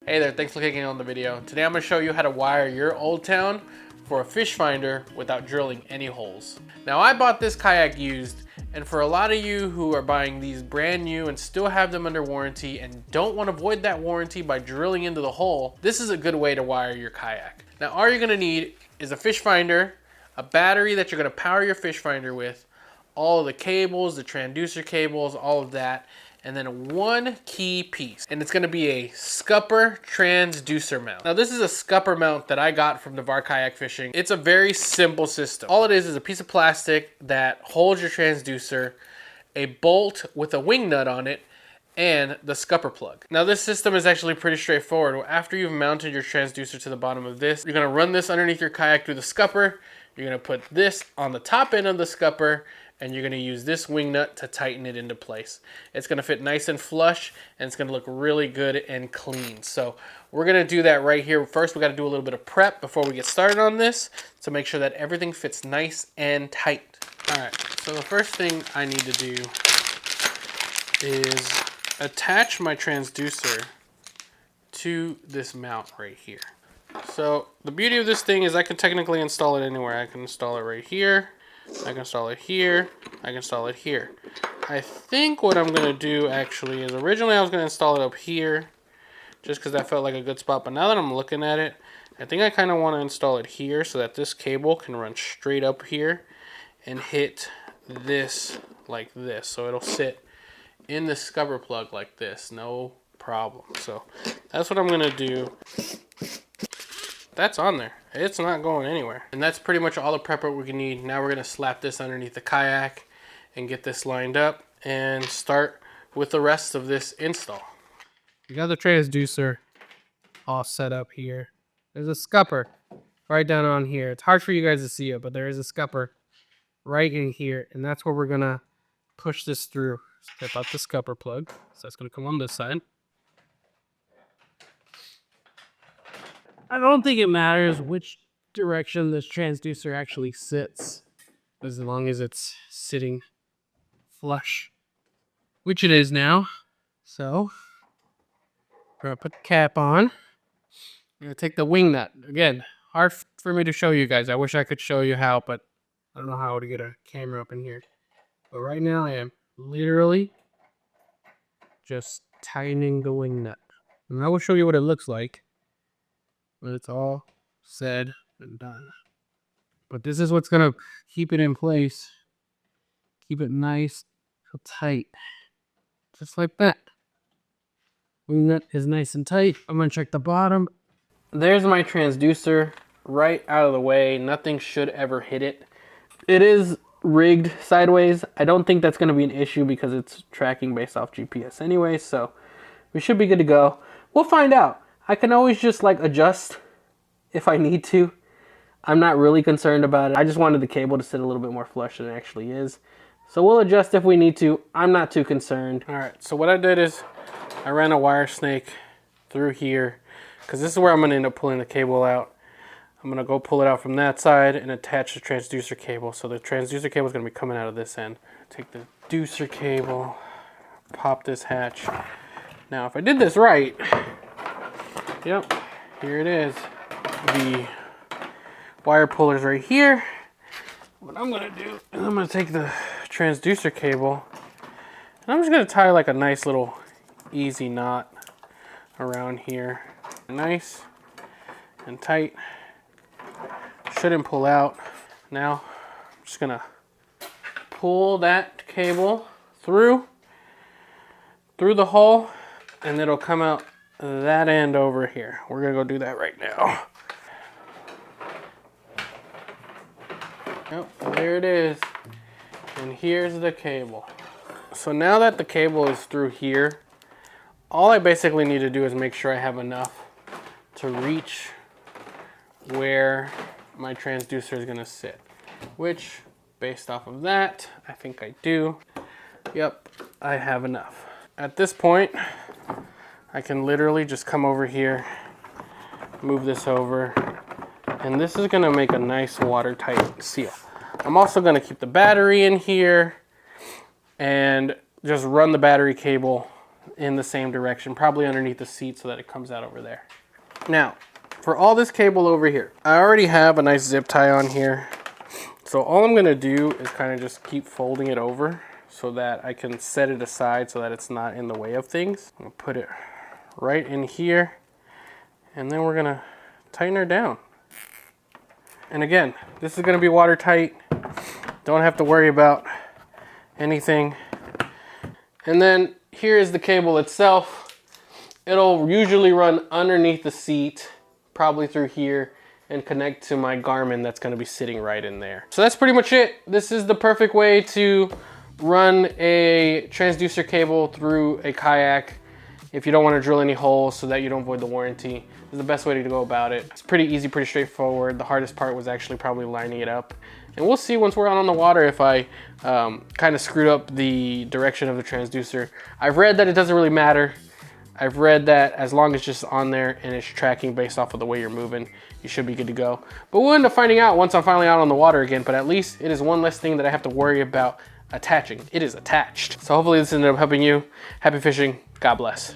Hey there, thanks for clicking on the video. Today I'm going to show you how to wire your Old Town for a fish finder without drilling any holes. Now I bought this kayak used, and for a lot of you who are buying these brand new and still have them under warranty and don't want to void that warranty by drilling into the hole, this is a good way to wire your kayak. Now all you're going to need is a fish finder, a battery that you're going to power your fish finder with, all of the cables, the transducer cables, all of that, and then one key piece, and it's gonna be a scupper transducer mount. Now this is a scupper mount that I got from the Rawr Kayak Fishing. It's a very simple system. All it is a piece of plastic that holds your transducer, a bolt with a wing nut on it, and the scupper plug. Now this system is actually pretty straightforward. After you've mounted your transducer to the bottom of this, you're gonna run this underneath your kayak through the scupper. You're gonna put this on the top end of the scupper, and you're gonna use this wing nut to tighten it into place. It's gonna fit nice and flush, and it's gonna look really good and clean. So we're gonna do that right here. First, we gotta do a little bit of prep before we get started on this to make sure that everything fits nice and tight. All right, so the first thing I need to do is attach my transducer to this mount right here. So the beauty of this thing is I can technically install it anywhere. I can install it right here, I can install it here, I can install it here. I think what I'm gonna do actually is originally I was gonna install it up here just because that felt like a good spot, but now that I'm looking at it, I think I kind of want to install it here so that this cable can run straight up here and hit this like this. So it'll sit in the scupper plug like this, no problem. So that's what I'm gonna do. That's on there. It's not going anywhere. And that's pretty much all the prep work we can need. Now we're gonna slap this underneath the kayak and get this lined up and start with the rest of this install. You got the transducer all set up here. There's a scupper right down on here. It's hard for you guys to see it, but there is a scupper right in here, and that's where we're gonna push this through. Step out the scupper plug. So that's gonna come on this side. I don't think it matters which direction this transducer actually sits, as long as it's sitting flush, which it is now. So we're gonna put the cap on. I'm gonna take the wing nut. Again, hard for me to show you guys. I wish I could show you how, but I don't know how to get a camera up in here. But right now I am literally just tightening the wing nut. And I will show you what it looks like when it's all said and done. But this is what's gonna keep it in place. Keep it nice and tight. Just like that. Wing nut is nice and tight. I'm gonna check the bottom. There's my transducer right out of the way. Nothing should ever hit it. It is rigged sideways. I don't think that's gonna be an issue because it's tracking based off GPS anyway, so we should be good to go. We'll find out. I can always just like adjust if I need to. I'm not really concerned about it. I just wanted the cable to sit a little bit more flush than it actually is. So we'll adjust if we need to. I'm not too concerned. All right, so what I did is I ran a wire snake through here because this is where I'm gonna end up pulling the cable out. I'm gonna go pull it out from that side and attach the transducer cable. So the transducer cable is gonna be coming out of this end. Take the deucer cable, pop this hatch. Now if I did this right, yep, here it is. The wire puller's right here. What I'm gonna do is I'm gonna take the transducer cable and I'm just gonna tie like a nice little easy knot around here. Nice and tight. Shouldn't pull out. Now I'm just gonna pull that cable through the hole and it'll come out that end over here. We're gonna go do that right now. Yep, there it is. And here's the cable. So now that the cable is through here, all I basically need to do is make sure I have enough to reach where my transducer is gonna sit, which based off of that, I think I do. Yep, I have enough. At this point, I can literally just come over here, move this over, and this is gonna make a nice watertight seal. I'm also gonna keep the battery in here and just run the battery cable in the same direction, probably underneath the seat so that it comes out over there. Now, for all this cable over here, I already have a nice zip tie on here. So all I'm gonna do is kind of just keep folding it over so that I can set it aside so that it's not in the way of things. I'm gonna put it right in here, and then we're gonna tighten her down. And again, this is gonna be watertight. Don't have to worry about anything. And then here is the cable itself. It'll usually run underneath the seat, probably through here, and connect to my Garmin that's gonna be sitting right in there. So that's pretty much it. This is the perfect way to run a transducer cable through a kayak if you don't wanna drill any holes so that you don't void the warranty. This is the best way to go about it. It's pretty easy, pretty straightforward. The hardest part was actually probably lining it up. And we'll see once we're out on the water if I kind of screwed up the direction of the transducer. I've read that it doesn't really matter. I've read that as long as it's just on there and it's tracking based off of the way you're moving, you should be good to go. But we'll end up finding out once I'm finally out on the water again, but at least it is one less thing that I have to worry about attaching. It is attached. So hopefully this ended up helping you. Happy fishing. God bless.